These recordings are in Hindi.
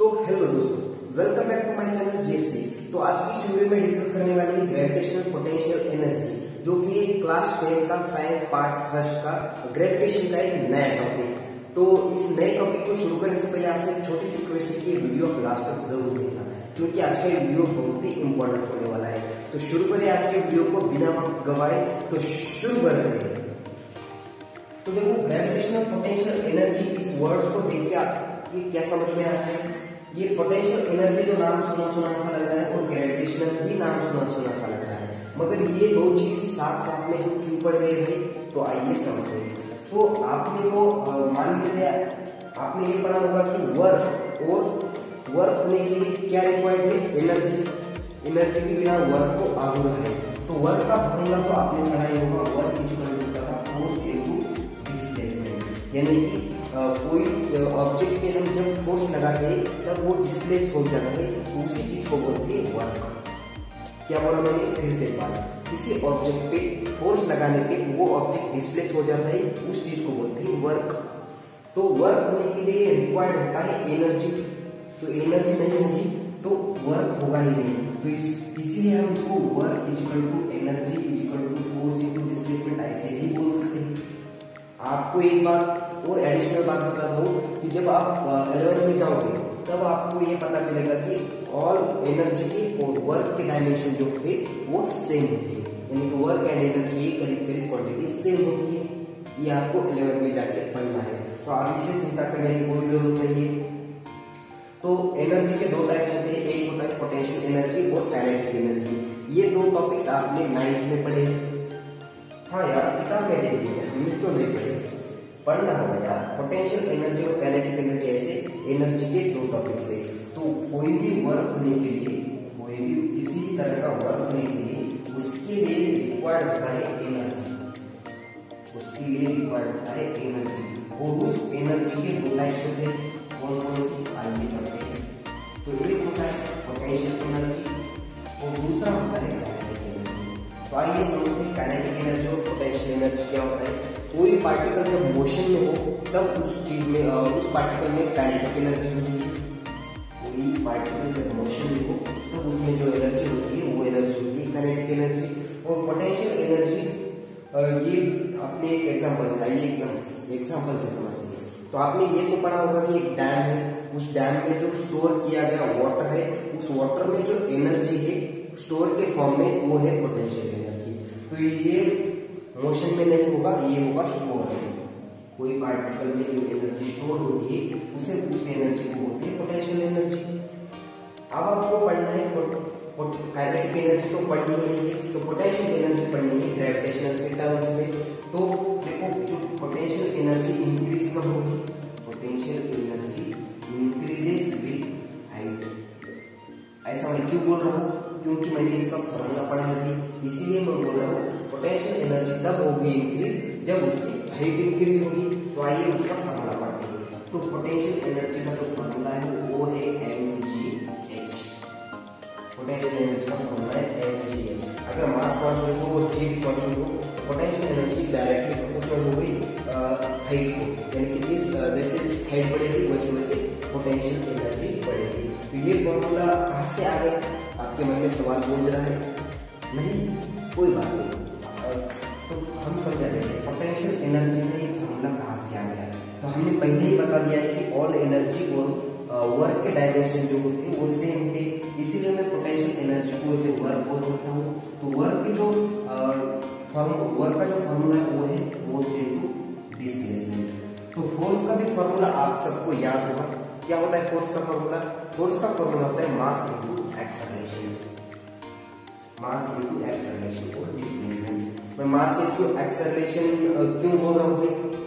तो हेलो दोस्तों, welcome back to my channel JSP. तो आज की इस वीडियो में डिस्कस करने वाले हैं ग्रेविटेशनल पोटेंशियल एनर्जी, जो कि क्लास 10 का साइंस पार्ट फर्स्ट का ग्रेविटेशन का एक नया टॉपिक। तो इस नए टॉपिक को शुरू करने से पहले आपसे एक छोटी सी रिक्वेस्ट है कि वीडियो आप लास्ट तक जरूर देखना, क्योंकि आज का ये वीडियो बहुत ही इंपॉर्टेंट होने वाला है। तो शुरू करें आज के वीडियो को बिना वक्त गवाए, तो शुरू करते हैं। तो देखो, ग्रेविटेशनल पोटेंशियल एनर्जी इस वर्ड्स को देख के आपको क्या समझ में आता है? ये पोटेंशियल एनर्जी जो नाम सुना सुना सा लग रहा है और ग्रेविटेशनल भी नाम सुना सुना सा लग रहा है, मगर ये दो चीज साथ साथ में हम क्यों पढ़ रहे हैं? तो आइए समझते हैं। तो आपने तो मान लीजिए आपने ये पढ़ा होगा कि वर्क होने के लिए क्या रिक्वायर्ड है? एनर्जी के बिना वर्क तो अधूरा है। तो वर्क का फॉर्मूला तो आपने पढ़ा ही होगा, work equal to force into displacement. यानी कि कोई ऑब्जेक्ट पे हम जब फोर्स लगाते हैं तब वो डिस्प्लेस हो जाता है, तो उसी चीज को बोलते हैं वर्क। क्या बोला मैंने? फिर से बात, किसी ऑब्जेक्ट पे फोर्स लगाने पे वो ऑब्जेक्ट डिस्प्लेस हो जाता है, उस चीज को बोलते हैं वर्क। तो वर्क होने के लिए रिक्वायर्ड होता है एनर्जी। तो एनर्जी नहीं होगी तो वर्क होगा ही नहीं। तो इसीलिए हम इसको work equal to energy equal to force into displacement ऐसे ही बोल सकते हैं। आपको एक बात और एडिशनल बात बता दूं कि जब आप 11 में जाओगे तब आपको ये पता चलेगा कि ऑल एनर्जी के और वर्क के डायमेंशन जो थे वो सेम होते हैं, यानी कि वर्क एंड एनर्जी करीब करीब क्वांटिटी सेम होती है। ये आपको 11 में जाके पढ़ना है, तो आगे से चिंता करने की कोई जरूरत नहीं है। तो एनर्जी के दो टाइप्स होते हैं, एक होता है पोटेंशियल एनर्जी और काइनेटिक एनर्जी। ये दो टॉपिक्स आपने 9th में पढ़े। हाँ यार, किताब में देख लिया, हम तो नहीं पढ़े, पढ़ना होगा यार। पोटेंशियल एनर्जी और काइनेटिक एनर्जी ऐसे एनर्जी के दो टॉपिक्स है। तो कोई भी वर्क होने के लिए, कोई भी किसी भी तरह का वर्क होने के लिए उसके लिए रिक्वायर्ड होता है एनर्जी। उसके लिए रिक्वायर्ड होता है एनर्जी, और उस एनर्जी के दो टाइप्स होते हैं। कौन कौन से आइए करते हैं। तो एक होता है पोटेंशियल एनर्जी और दूसरा होता है काइनेटिक एनर्जी। तो आइए समझते हैं काइनेटिक एनर्जी और पोटेंशियल एनर्जी क्या होता है। कोई पार्टिकल जब मोशन में हो तब उस चीज में उस पार्टिकल में काइनेटिक एनर्जी होती है। कोई पार्टिकल जब मोशन में हो तब उसमें जो एनर्जी होती है वो एनर्जी होती है काइनेटिक एनर्जी। और पोटेंशियल एनर्जी ये आपने एक एग्जांपल चलाइए, एग्जांपल से समझते हैं। तो आपने ये तो पढ़ा होगा कि एक डैम है, उस डैम में जो स्टोर किया गया वाटर है, उस वाटर में जो एनर्जी है स्टोर के फॉर्म में, वो है पोटेंशियल एनर्जी। तो ये मोशन में नहीं होगा, ये होगा स्टोर में। कोई पार्टिकल में जो एनर्जी स्टोर होती है उस एनर्जी को बोलते हैं पोटेंशियल एनर्जी। अब आपको पढ़ना है काइनेटिक एनर्जी, तो पढ़नी है, तो पोटेंशियल एनर्जी पढ़नी है ग्रेविटेशनल के टर्म्स में। तो देखो, जो पोटेंशियल एनर्जी इंक्रीज कब होगी? Potential energy increases with height. ऐसा मैं क्यों बोल रहा हूँ? क्योंकि मैंने इसका फॉर्मूला पढ़ा है, इसीलिए मैं बोल रहा हूँ पोटेंशियल एनर्जी तब होगी इंक्रीज जब उसकी हाइट इंक्रीज होगी। तो आइए उसका फॉर्मूला पढ़ते हैं। तो पोटेंशियल एनर्जी का जो फॉर्मूला है वो है mgh। पोटेंशियल एनर्जी का फॉर्मूला है mgh। अगर मास कांस्टेंट हो वो g कांस्टेंट हो, पोटेंशियल एनर्जी डायरेक्टली प्रोपोर्शनल हो गई हाइट को, यानी कि जैसे हाइट बढ़ेगी वैसे वैसे पोटेंशियल एनर्जी बढ़ेगी। तो ये फॉर्मूला कहाँ से आ गया? आपके मन में सवाल गूंज रहा है? नहीं, कोई बात नहीं, तो हम समझा देंगे पोटेंशियल एनर्जी का ये फॉर्मूला कहाँ से आ गया। तो हमने पहले ही बता दिया है कि ऑल एनर्जी और वर्क के डायमेंशन जो होते हैं वो सेम होते हैं, इसीलिए मैं पोटेंशियल एनर्जी को इसे वर्क बोल सकता हूँ। तो वर्क का जो फॉर्मूला है वो है फोर्स इनटू डिस्प्लेसमेंट। तो फोर्स का भी फॉर्मूला आप सबको याद होगा। क्या होता है फोर्स का फॉर्मूला? फोर्स का फॉर्मूला होता है मास इनटू एक्सेलरेशन। मास इनटू एक्सेलरेशन और डिस्प्लेसमेंट। मैं मास इनटू एक्सेलरेशन क्यों बोल रहा हूँ?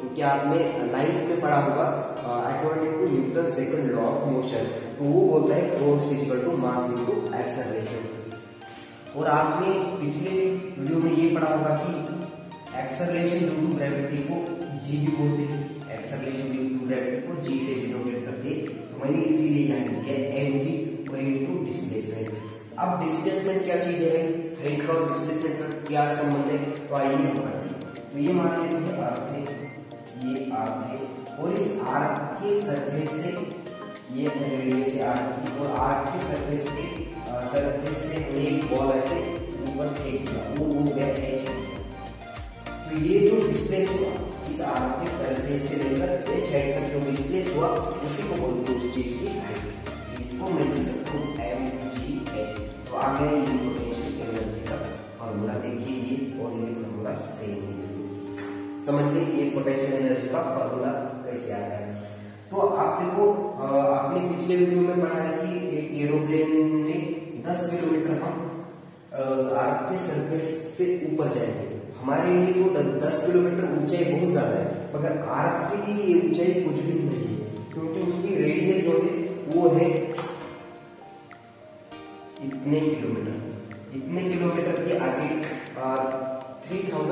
क्योंकि आपने 9th में पढ़ा होगा according to Newton second law of motion, तो वो बोलता है force equal to mass into acceleration. और आपने पिछले वीडियो में ये पढ़ा होगा कि एक्सेलरेशन ड्यू टू ग्रेविटी को जी भी बोलते हैं, एक्सेलरेशन ड्यू टू ग्रेविटी को जी से डिनोटेट करते हैं। तो मैंने इसीलिए यहाँ किया mg इनटू डिस्प्लेसमेंट। अब डिस्प्लेसमेंट क्या चीज है? हाइट का और डिस्प्लेसमेंट का क्या संबंध है? तो आइए हम पढ़ते हैं। तो ये मान लेते हैं अर्थ है, ये अर्थ है, और इस अर्थ के सरफेस से ये रेडियस है आर्क की, और आर्क की सरफेस से एक बॉल ऐसे ऊपर फेंक दिया, वो गया एच। तो ये जो डिस्प्लेस हुआ इस आर्क के सरफेस से लेकर एच हाइट तक जो डिस्प्लेस हुआ उसी को बोलते हैं उस चीज की हाइट। इसको मैं लिख सकता हूँ mgh। तो आगे ये पोटेंशियल एनर्जी का फॉर्मूला देखिए, ये और ये फॉर्मूला सेम है। समझ गए ये पोटेंशियल एनर्जी का फॉर्मूला कैसे आता है। तो आप देखो, आपने पिछले वीडियो में पढ़ा है कि एक एरोप्लेन में 10 किलोमीटर हम आर्क के सरफेस से ऊपर जाएंगे। हमारे लिए तो 10 किलोमीटर ऊंचाई बहुत ज्यादा है, मगर आर्क के लिए ये ऊंचाई कुछ भी नहीं है, क्योंकि उसकी रेडियस जो है वो है इतने किलोमीटर के आगे 1600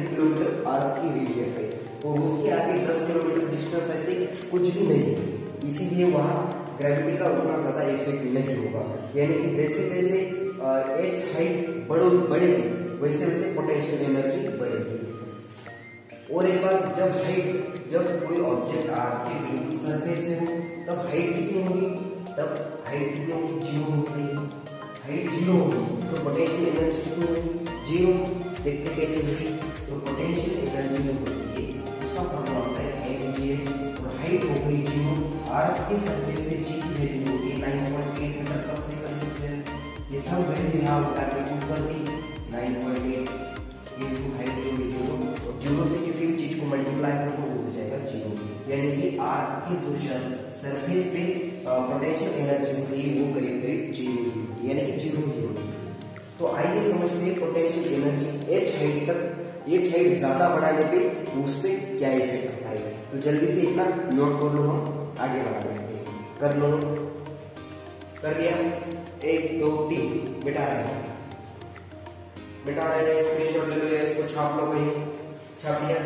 किलोमीटर आर्क की रेडियस है, और उसके आगे 10 किलोमीटर डिस्टेंस ऐसे कुछ भी नहीं है। इसीलिए वहां ग्रेविटी का उतना ज्यादा इफेक्ट नहीं होगा। यानी कि जैसे जैसे एच हाइट बढ़ेगी वैसे वैसे पोटेंशियल एनर्जी बढ़ेगी। और एक बार जब कोई ऑब्जेक्ट आर्क के बिल्कुल सरफेस में हो तब हाइट कितनी होगी, जीरो होगी। हाइट जीरो होगी तो पोटेंशियल एनर्जी कितनी होगी, जीरो। देखते कैसे होगी, तो पोटेंशियल एनर्जी जो होती है उसका फॉर्मूला होता है mgh, और हाइट हो गई जीरो। आर्क के सरफेस पे जी की वैल्यू होगी 9.8 मीटर पर सेकंड स्क्वायर। ये सब वैल्यू यहाँ उठा के पुट कर दी 9.8 इनटू हाइट जो है जीरो से किसी भी चीज को मल्टीप्लाई करो तो वो हो जाएगा जीरो। यानी कि आर्क के जो सरफेस पे पोटेंशियल एनर्जी होती है वो करीब जीरो ही होती है, यानी कि जीरो ही होती है। तो आइए समझते हैं पोटेंशियल एनर्जी एच हाइट ज्यादा बढ़ाने पे उस पर क्या इफेक्ट होता है। तो जल्दी से इतना नोट कर लो, हम आगे बढ़ा देते हैं। कर लो, कर लिया, 1 2 3 मिटा रहे हैं, स्क्रीनशॉट ले लो या इसको छाप लो, कहीं छाप लिया,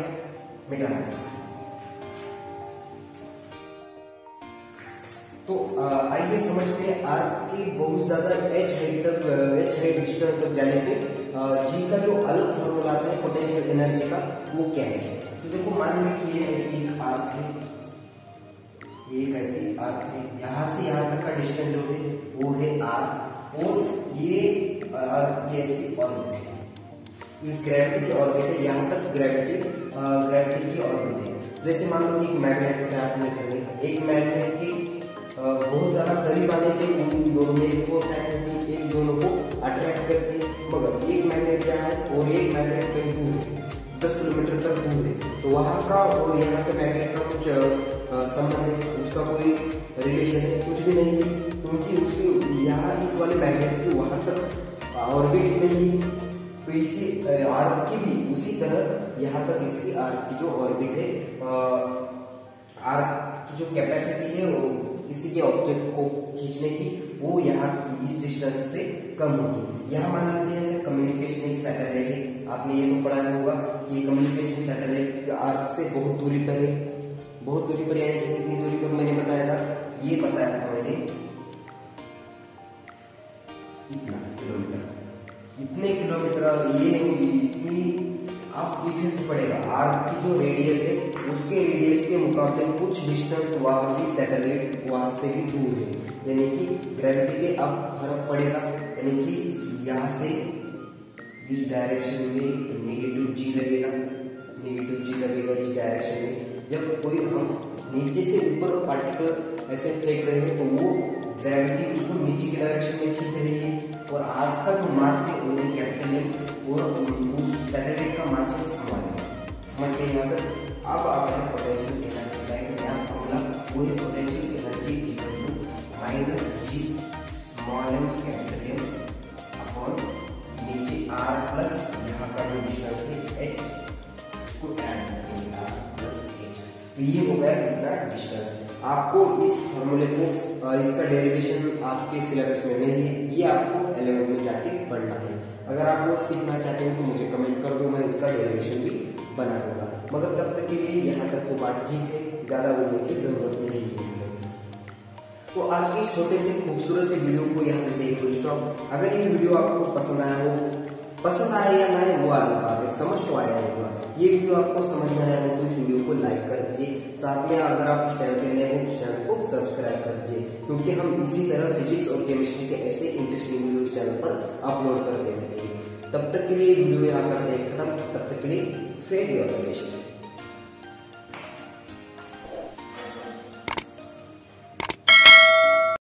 मिटा रहे हैं। तो आइए समझते हैं आर्क की बहुत ज्यादा एच हाइट डिस्टेंस तक जाने पे जी का जो अलग फॉर्मूला आता है पोटेंशियल एनर्जी का वो क्या है। तो देखो, मान लीजिए कि ये ऐसी आर्क है, एक ऐसी आर्क है, यहाँ से यहाँ तक का डिस्टेंस जो है वो है आर, और ये ऐसी ऑर्बिट है, इस ग्रेविटी की ऑर्बिट है, यहाँ तक ग्रेविटी की ऑर्बिट है। जैसे मान लो कि एक मैग्नेट होता है, आपने कहेंगे एक मैग्नेट की बहुत ज्यादा करीब आने पे उन दोनों में फोर्स एक्ट होती है, एक दोनों को अट्रैक्ट करती है। मगर एक मैग्नेट क्या है और एक मैग्नेट कहीं दूर है, 10 किलोमीटर तक दूर है, तो वहां का और यहाँ के मैग्नेट का कुछ संबंध है, उसका कोई रिलेशन है, कुछ भी नहीं है, क्योंकि उसके यहाँ इस वाले मैग्नेट की वहां तक ऑर्बिट नहीं है। तो इसी आर्क की भी उसी तरह यहाँ तक इसकी आर्क की जो ऑर्बिट है, आर्क की जो कैपेसिटी है वो किसी के ऑब्जेक्ट को खींचने की, वो यहाँ इस डिस्टेंस से कम होगी। यहाँ मान लेते हैं जैसे कम्युनिकेशन एक सैटेलाइट है, आपने ये तो पढ़ा होगा कि कम्युनिकेशन सैटेलाइट आर्क से बहुत दूरी पर है, बहुत दूरी पर, यानी कि कितनी दूरी पर मैंने बताया था, ये बताया था मैंने इतने किलोमीटर, ये इतनी आप इफेक्ट पड़ेगा। आर्क की जो रेडियस है उसके रेडियस के मुकाबले कुछ डिस्टेंस वहां की सैटेलाइट वहां से भी दूर है, यानी कि ग्रेविटी पे अब फर्क पड़ेगा। यानी कि यहाँ से इस डायरेक्शन में नेगेटिव जी लगेगा इस डायरेक्शन में। जब कोई हम नीचे से ऊपर पार्टिकल ऐसे फेंक रहे हैं तो वो ग्रेविटी उसको नीचे की डायरेक्शन में खींच रही है, और आर्क का जो मास है वो कैपिटल है, और सैटेलाइट का मास है समझ के यहाँ तक। अब आपने पोटेंशियल एनर्जी का एक नया फॉर्मूला, वो है potential energy equal to minus g small m capital M upon नीचे आर प्लस यहाँ का जो डिस्टेंस है एच, इसको ऐड करेंगे आर प्लस एच, तो ये हो गया कितना डिस्टेंस। आपको इस फॉर्मूले को इसका डेरिवेशन आपके सिलेबस में नहीं है, ये आपको 11 में जाके पढ़ना है। अगर आप लोग सीखना चाहते हो तो मुझे कमेंट कर दो, मैं उसका डेरिवेशन भी बना दूंगा। मगर तब तक के लिए यहाँ तक तो बात ठीक है, ज्यादा बोलने की जरूरत नहीं है। तो आज के छोटे से खूबसूरत से वीडियो को यहाँ पे देखो स्टॉप। अगर ये वीडियो आपको पसंद आया या ना वो अलग बात है, समझ तो आया होगा। ये वीडियो आपको समझ में आया हो तो इस वीडियो को लाइक कर दीजिए, साथ में अगर आप इस चैनल पे नए हो तो चैनल को सब्सक्राइब कर दीजिए, क्योंकि हम इसी तरह फिजिक्स और केमिस्ट्री के ऐसे इंटरेस्टिंग वीडियो चैनल पर अपलोड करते रहते हैं। तब तक के लिए वीडियो यहाँ करते हैं खत्म, तब तक के लिए फेयर ऑल द बेस्ट।